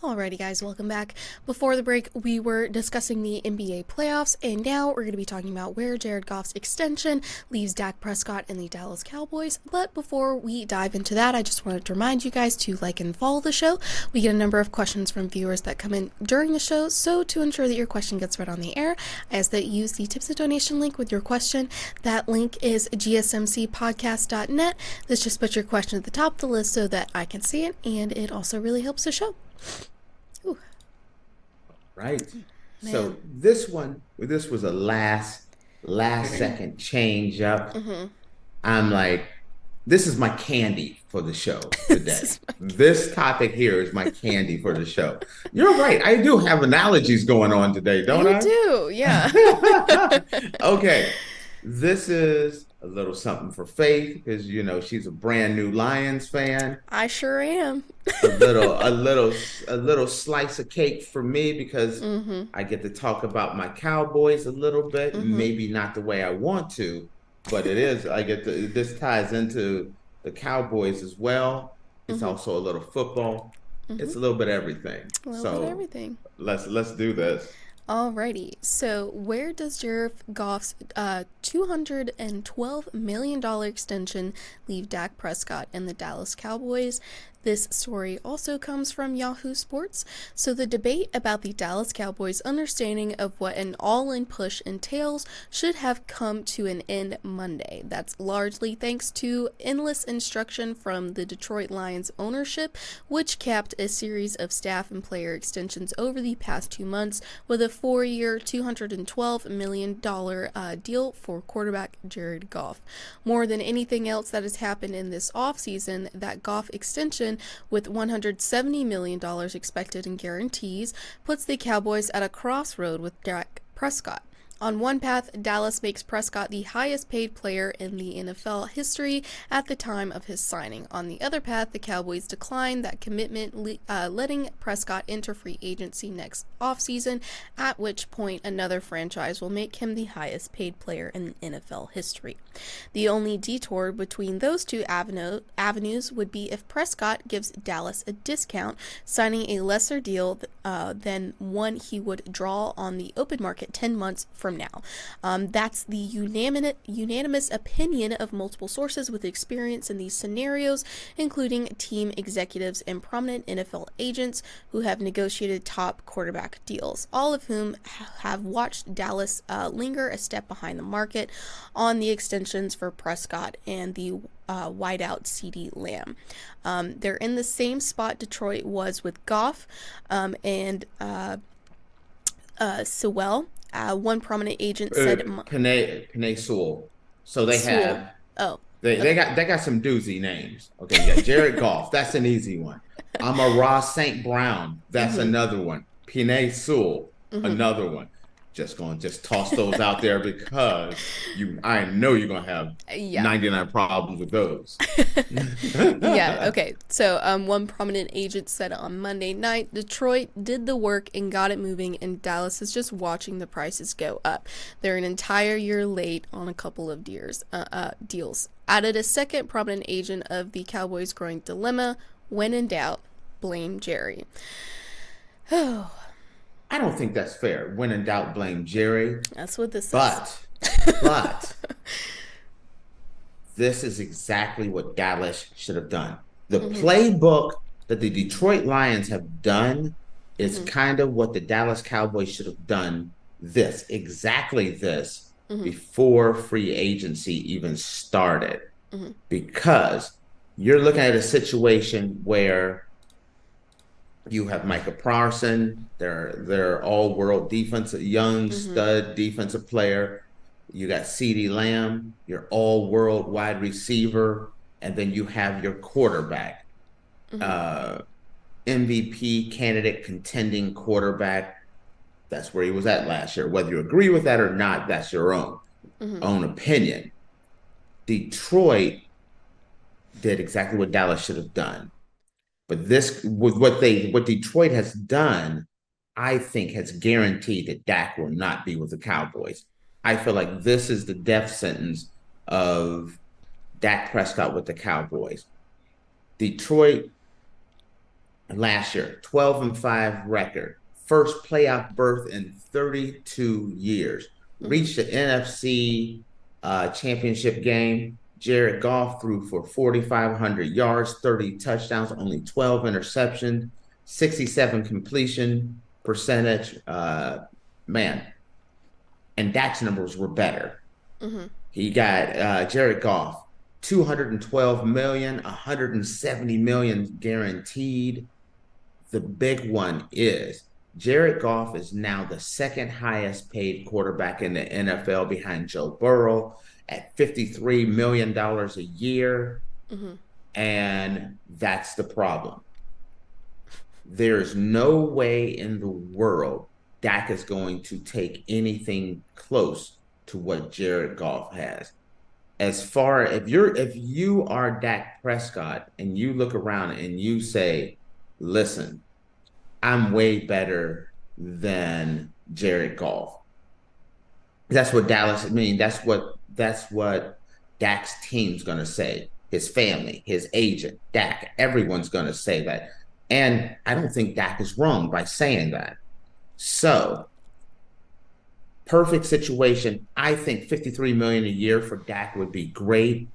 Alrighty, guys, welcome back. Before the break, we were discussing the NBA playoffs, and now we're going to be talking about where Jared Goff's extension leaves Dak Prescott and the Dallas Cowboys. But before we dive into that, I just wanted to remind you guys to like and follow the show. We get a number of questions from viewers that come in during the show, so to ensure that your question gets read on the air, I ask that you use the tips and donation link with your question. That link is gsmcpodcast.net. This just puts your question at the top of the list so that I can see it, and it also really helps the show. Ooh. Right. Man. So this was a last second change up. Mm-hmm. I'm like, this is my candy for the show today. This topic here is my candy for the show. You're right. I do have analogies going on today, don't I? You do, yeah. Okay. This is a little something for Faith because she's a brand new Lions fan. I sure am. a little slice of cake for me because I get to talk about my Cowboys a little bit, maybe not the way I want to, but it is. This ties into the Cowboys as well. It's also a little football. It's a little bit of everything. Let's do this. Alrighty, so where does Jared Goff's $212 million extension leave Dak Prescott and the Dallas Cowboys? This story also comes from Yahoo Sports. So the debate about the Dallas Cowboys' understanding of what an all-in push entails should have come to an end Monday. That's largely thanks to endless instruction from the Detroit Lions ownership, which capped a series of staff and player extensions over the past 2 months with a 4-year, $212 million deal for quarterback Jared Goff. More than anything else that has happened in this offseason, that Goff extension with $170 million expected in guarantees puts the Cowboys at a crossroad with Dak Prescott. On one path, Dallas makes Prescott the highest paid player in the NFL history at the time of his signing. On the other path, the Cowboys decline that commitment, letting Prescott enter free agency next offseason, at which point another franchise will make him the highest paid player in NFL history. The only detour between those two avenues would be if Prescott gives Dallas a discount, signing a lesser deal than one he would draw on the open market 10 months from now. That's the unanimous opinion of multiple sources with experience in these scenarios, including team executives and prominent NFL agents who have negotiated top quarterback deals, all of whom have watched Dallas linger a step behind the market on the extensions for Prescott and the wideout CeeDee Lamb. They're in the same spot Detroit was with Goff and Sewell. One prominent agent said Penei Sewell. So they Sewell. have Oh. they got some doozy names. Okay, you got Jared Goff, that's an easy one. Amon-Ra St. Brown, that's another one. Penei Sewell, another one. Just toss those out there because I know you're gonna have 99 problems with those. Yeah, okay. So one prominent agent said on Monday night, Detroit did the work and got it moving, and Dallas is just watching the prices go up. They're an entire year late on a couple of deals. Added a second prominent agent of the Cowboys' growing dilemma: when in doubt, blame Jerry. Oh. I don't think that's fair. When in doubt, blame Jerry. That's what this is. But this is exactly what Dallas should have done. The playbook that the Detroit Lions have done is kind of what the Dallas Cowboys should have done exactly this, before free agency even started. Because you're looking at a situation where you have Micah Parsons, they're all-world defensive, young stud defensive player. You got CeeDee Lamb, your all-world wide receiver, and then you have your quarterback, MVP candidate, contending quarterback. That's where he was at last year. Whether you agree with that or not, that's your own opinion. Detroit did exactly what Dallas should have done. But this, with what Detroit has done, I think has guaranteed that Dak will not be with the Cowboys. I feel like this is the death sentence of Dak Prescott with the Cowboys. Detroit last year, 12-5 record, first playoff berth in 32 years, Mm-hmm. reached the NFC championship game. Jared Goff threw for 4,500 yards, 30 touchdowns, only 12 interceptions, 67 completion percentage. Man, and Dak's numbers were better. Mm-hmm. He got Jared Goff, 212 million, 170 million guaranteed. The big one is Jared Goff is now the second highest paid quarterback in the NFL behind Joe Burrow at $53 million a year. Mm-hmm. And that's the problem. There's no way in the world Dak is going to take anything close to what Jared Goff has. As far if you are Dak Prescott and you look around and you say, listen, I'm way better than Jared Goff. That's what Dallas, I mean, that's what Dak's team's gonna say. His family, his agent, Dak, everyone's gonna say that. And I don't think Dak is wrong by saying that. So, perfect situation. I think 53 million a year for Dak would be great.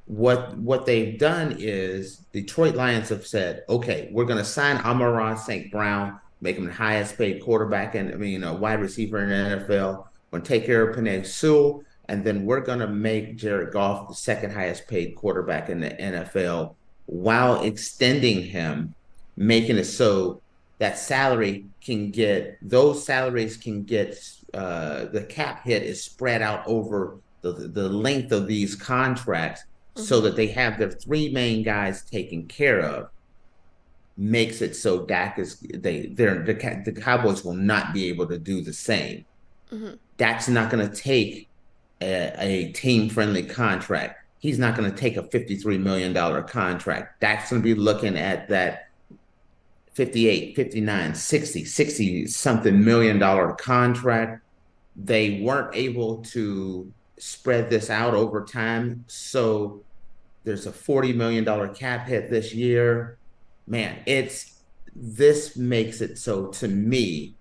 What they've done is Detroit Lions have said, okay, we're going to sign Amon-Ra St. Brown, make him the highest paid quarterback and wide receiver in the NFL. We're going to take care of Penei Sewell, and then we're going to make Jared Goff the second highest paid quarterback in the NFL while extending him, making it so that those salaries can get the cap hit is spread out over the length of these contracts so Mm-hmm. that they have their three main guys taken care of, makes it so the Cowboys will not be able to do the same. Mm-hmm. Dak's not going to take a team friendly contract. He's not going to take a $53 million contract. Dak's going to be looking at that 58, 59, 60 something million-dollar contract. They weren't able to spread this out over time. So there's a $40 million cap hit this year. Man, this makes it so to me,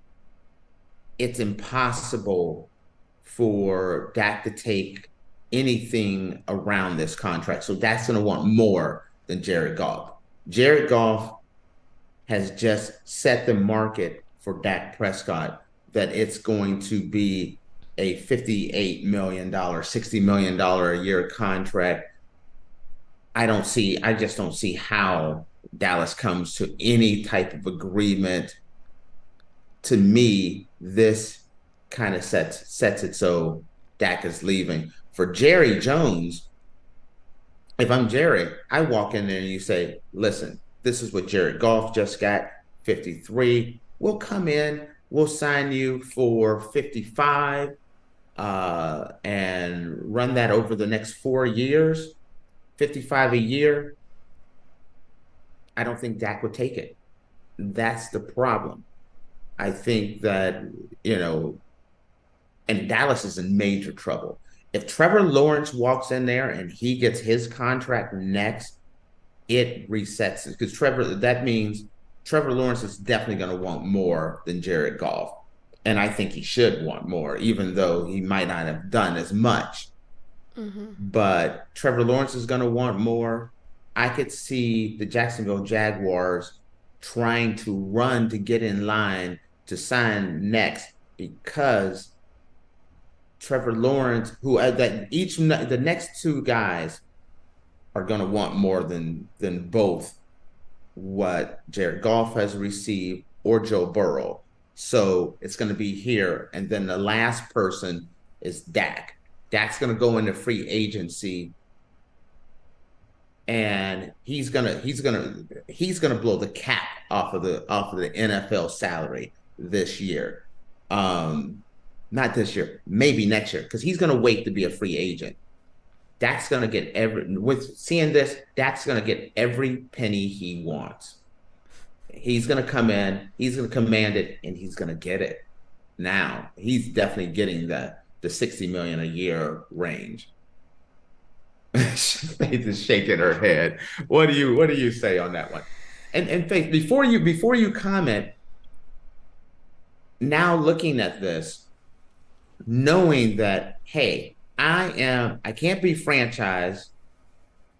it's impossible for Dak to take anything around this contract. So Dak's going to want more than Jared Goff. Jared Goff has just set the market for Dak Prescott that it's going to be a $58 million, $60 million a year contract. I just don't see how Dallas comes to any type of agreement. To me, this kind of sets it so Dak is leaving. For Jerry Jones, if I'm Jerry, I walk in there and you say, listen, this is what Jared Goff just got, 53. We'll come in, we'll sign you for 55 and run that over the next 4 years, 55 a year. I don't think Dak would take it. That's the problem. I think that, and Dallas is in major trouble. If Trevor Lawrence walks in there and he gets his contract next, it resets it because that means Trevor Lawrence is definitely going to want more than Jared Goff. And I think he should want more, even though he might not have done as much. Mm-hmm. But Trevor Lawrence is going to want more. I could see the Jacksonville Jaguars trying to run to get in line to sign next because Trevor Lawrence, the next two guys are going to want more than both what Jared Goff has received or Joe Burrow. So it's going to be here, and then the last person is Dak. Dak's going to go into free agency, and he's gonna blow the cap off of the NFL salary this year. Not this year, maybe next year, because he's going to wait to be a free agent. Dak's going to get Dak's going to get every penny he wants. He's going to come in, he's going to command it, and he's going to get it. Now, he's definitely getting the 60 million a year range. Faith is shaking her head. What do you say on that one? And Faith, before you comment, now looking at this, knowing that, hey, I can't be franchised.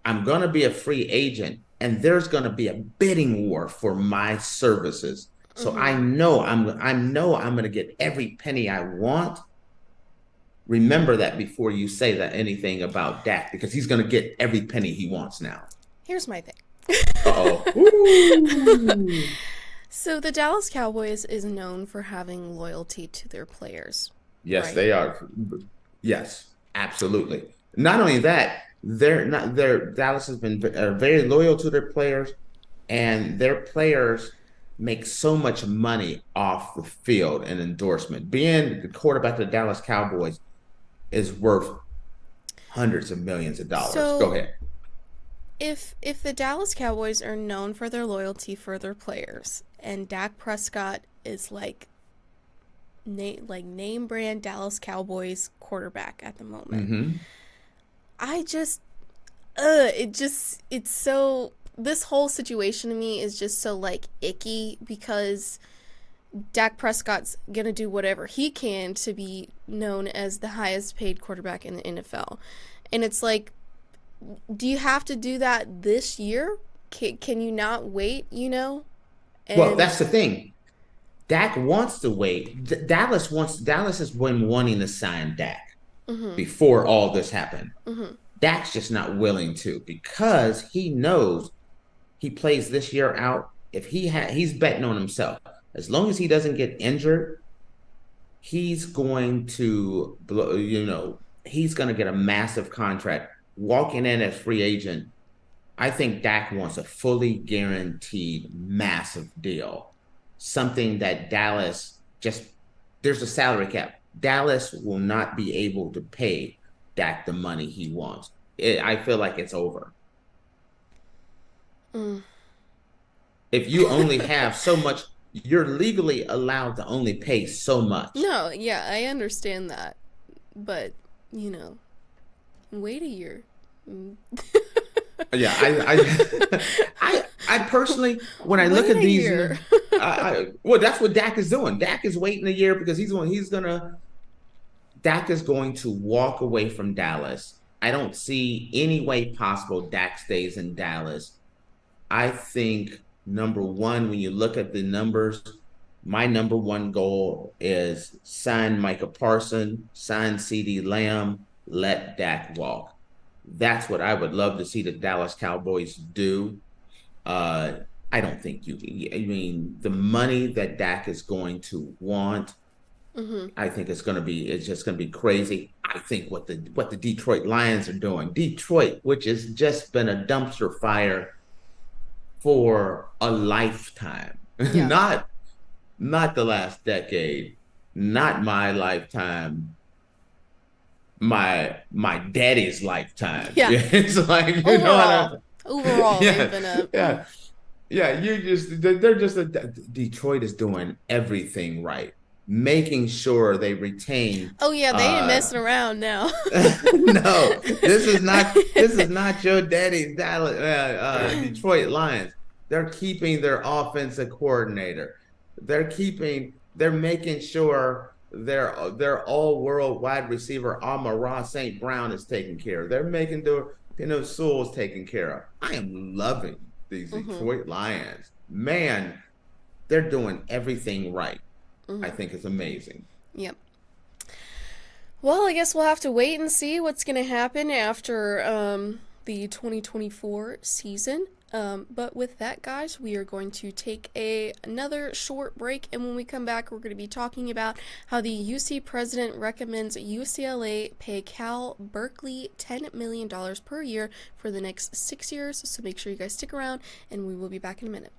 I'm gonna be a free agent, and there's gonna be a bidding war for my services. So I know I'm gonna get every penny I want. Remember that before you say that anything about Dak, because he's gonna get every penny he wants now. Here's my thing. Uh-oh. So the Dallas Cowboys is known for having loyalty to their players. Yes, right? they are. Yes, absolutely. Not only that, Dallas has been very loyal to their players, and their players make so much money off the field and endorsement. Being the quarterback of the Dallas Cowboys is worth hundreds of millions of dollars. So, go ahead. If the Dallas Cowboys are known for their loyalty for their players, and Dak Prescott is like name brand Dallas Cowboys quarterback at the moment, I just it's so, this whole situation to me is just so like icky, because Dak Prescott's gonna do whatever he can to be known as the highest paid quarterback in the NFL, and it's like, do you have to do that this year? Can you not wait, And well, that's the thing. Dak wants to wait. Dallas has been wanting to sign Dak before all this happened. Dak's just not willing to, because he knows he plays this year out. If he's betting on himself. As long as he doesn't get injured, he's going to he's going to get a massive contract. Walking in as free agent, I think Dak wants a fully guaranteed massive deal. Something that Dallas there's a salary cap. Dallas will not be able to pay Dak the money he wants. I feel like it's over. If you only have so much, you're legally allowed to only pay so much. No, yeah, I understand that. But, wait a year. Yeah, I personally, when I look at these, well, that's what Dak is doing. Dak is waiting a year because Dak is going to walk away from Dallas. I don't see any way possible Dak stays in Dallas. I think, number one, when you look at the numbers, my number one goal is sign Micah Parsons, sign CeeDee Lamb, let Dak walk. That's what I would love to see the Dallas Cowboys do. I don't think the money that Dak is going to want, I think it's just going to be crazy. I think what the Detroit Lions are doing, Detroit, which has just been a dumpster fire for a lifetime, not the last decade, not my lifetime, my daddy's lifetime. Yeah. It's like, overall, they've been Detroit is doing everything right, making sure they retain. Oh yeah, they ain't messing around now. No, this is not your daddy's Dallas, Detroit Lions. They're keeping their offensive coordinator. They're making sure their all-world wide receiver Amon-Ra St. Brown is taken care of. They're making Sewell's taken care of. I am loving these Detroit Lions. Man, they're doing everything right. I think it's amazing. Yep. Well, I guess we'll have to wait and see what's going to happen after the 2024 season. But with that, guys, we are going to take another short break, and when we come back, we're going to be talking about how the UC president recommends UCLA pay Cal Berkeley $10 million per year for the next 6 years. So make sure you guys stick around, and we will be back in a minute.